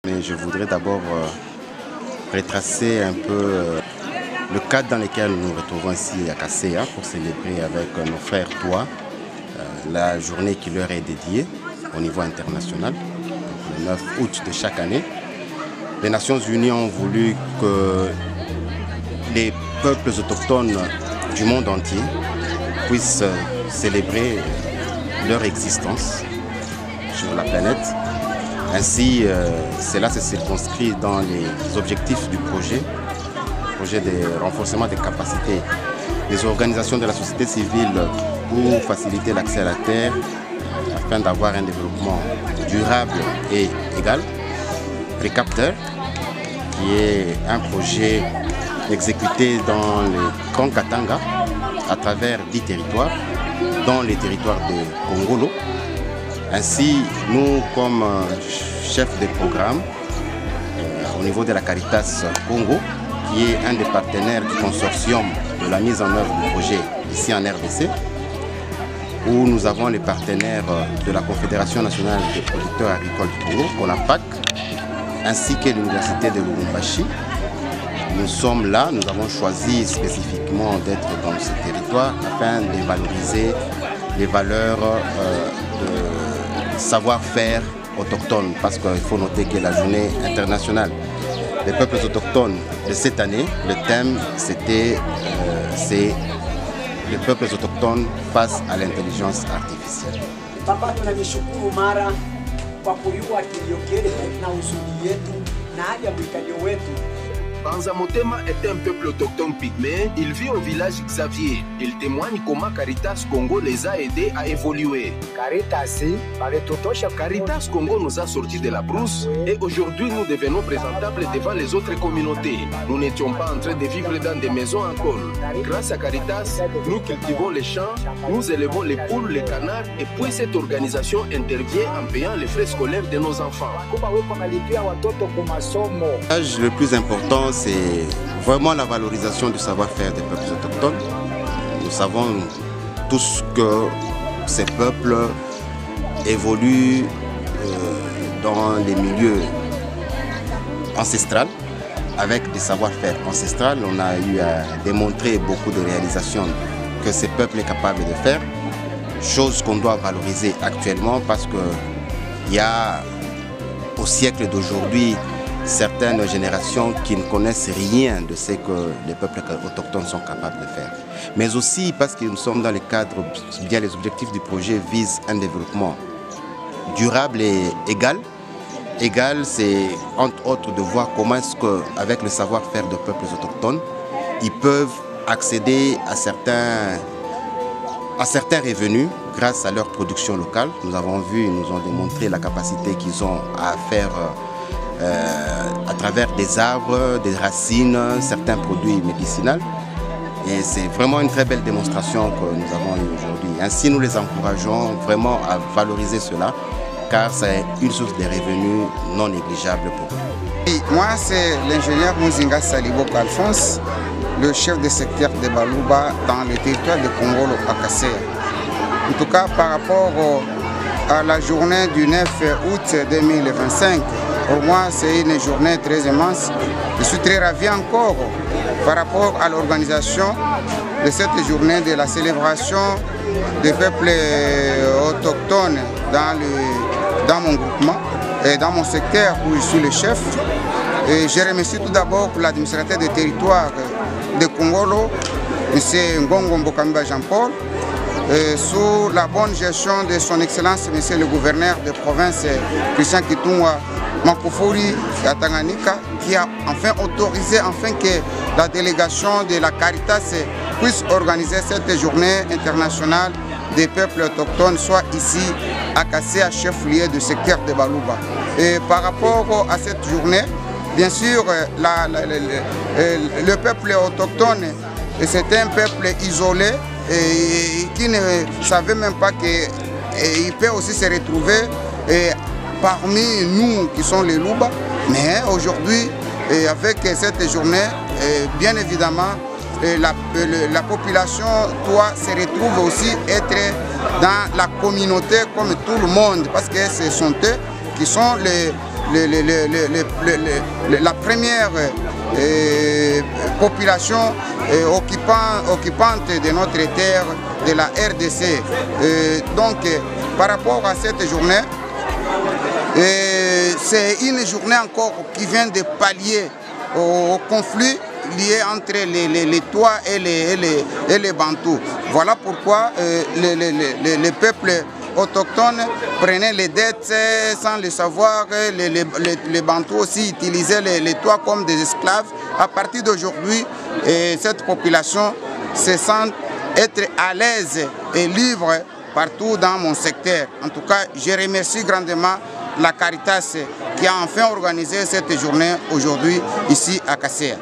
Mais je voudrais d'abord retracer un peu le cadre dans lequel nous nous retrouvons ici à Kasséa pour célébrer avec nos frères Toa la journée qui leur est dédiée au niveau international, le 9 août de chaque année. Les Nations Unies ont voulu que les peuples autochtones du monde entier puissent célébrer leur existence sur la planète. Ainsi, cela se circonscrit dans les objectifs du projet de renforcement des capacités des organisations de la société civile pour faciliter l'accès à la terre afin d'avoir un développement durable et égal. Recapter, qui est un projet exécuté dans les Grands Katanga à travers 10 territoires, dont les territoires de Congolo. Ainsi, nous, comme chef de programme, au niveau de la Caritas Congo, qui est un des partenaires du consortium de la mise en œuvre du projet ici en RDC, où nous avons les partenaires de la Confédération nationale des producteurs agricoles du Congo, CONAPAC, ainsi que l'Université de Lubumbashi. Nous sommes là, nous avons choisi spécifiquement d'être dans ce territoire afin de valoriser les valeurs de savoir-faire autochtone, parce qu'il faut noter que la journée internationale des peuples autochtones de cette année, le thème c'était c'est les peuples autochtones face à l'intelligence artificielle. Baba, tunashukuru mara kwa kuyua kilio kile na huzuni yetu na haja mwikalio wetu. Banza Motema est un peuple autochtone pygmée. Il vit au village Xavier. Il témoigne comment Caritas Congo les a aidés à évoluer. Caritas Congo nous a sortis de la brousse et aujourd'hui nous devenons présentables devant les autres communautés. Nous n'étions pas en train de vivre dans des maisons en colle. Grâce à Caritas, nous cultivons les champs, nous élevons les poules, les canards et puis cette organisation intervient en payant les frais scolaires de nos enfants. Le plus important, c'est vraiment la valorisation du savoir-faire des peuples autochtones. Nous savons tous que ces peuples évoluent dans les milieux ancestraux, avec des savoir-faire ancestraux. On a eu à démontrer beaucoup de réalisations que ces peuples sont capables de faire, chose qu'on doit valoriser actuellement parce qu'il y a au siècle d'aujourd'hui certaines générations qui ne connaissent rien de ce que les peuples autochtones sont capables de faire. Mais aussi parce que nous sommes dans le cadre, bien les objectifs du projet visent un développement durable et égal. Égal, c'est entre autres de voir comment est-ce qu'avec le savoir-faire des peuples autochtones, ils peuvent accéder à certains revenus grâce à leur production locale. Nous avons vu, ils nous ont démontré la capacité qu'ils ont à faire à travers des arbres, des racines, certains produits médicinaux. Et c'est vraiment une très belle démonstration que nous avons eue aujourd'hui. Ainsi, nous les encourageons vraiment à valoriser cela, car c'est une source de revenus non négligeable pour eux. Moi, c'est l'ingénieur Muzinga Salibok Alphonse, le chef de secteur de Baluba dans le territoire de Congolo à Kasséa. En tout cas, par rapport à la journée du 9 août 2025, pour moi, c'est une journée très immense. Je suis très ravi encore par rapport à l'organisation de cette journée de la célébration des peuples autochtones dans mon groupement et dans mon secteur où je suis le chef. Et je remercie tout d'abord l'administrateur des territoires de Congolo, M. Ngongo Mbokamba Jean-Paul, sous la bonne gestion de son Excellence, M. le gouverneur de province, Christian Kitungwa Makufuri à Tanganyika, qui a enfin autorisé que la délégation de la Caritas puisse organiser cette journée internationale des peuples autochtones, soit ici à Kasséa, chef-lieu du secteur de Baluba. Et par rapport à cette journée, bien sûr, le peuple autochtone, c'est un peuple isolé et qui ne savait même pas qu'il peut aussi se retrouver parmi nous qui sont les Luba. Mais aujourd'hui, avec cette journée, bien évidemment, la population doit se retrouve aussi être dans la communauté comme tout le monde, parce que ce sont eux qui sont la première population occupante de notre terre, de la RDC. Donc, par rapport à cette journée, c'est une journée encore qui vient de pallier au conflit lié entre les Tois et les Bantous. Voilà pourquoi les peuples autochtones prenaient les dettes sans le savoir. Les Bantous aussi utilisaient les Tois comme des esclaves. À partir d'aujourd'hui, cette population se sent être à l'aise et libre partout dans mon secteur. En tout cas, je remercie grandement la Caritas qui a enfin organisé cette journée aujourd'hui ici à Kasséa.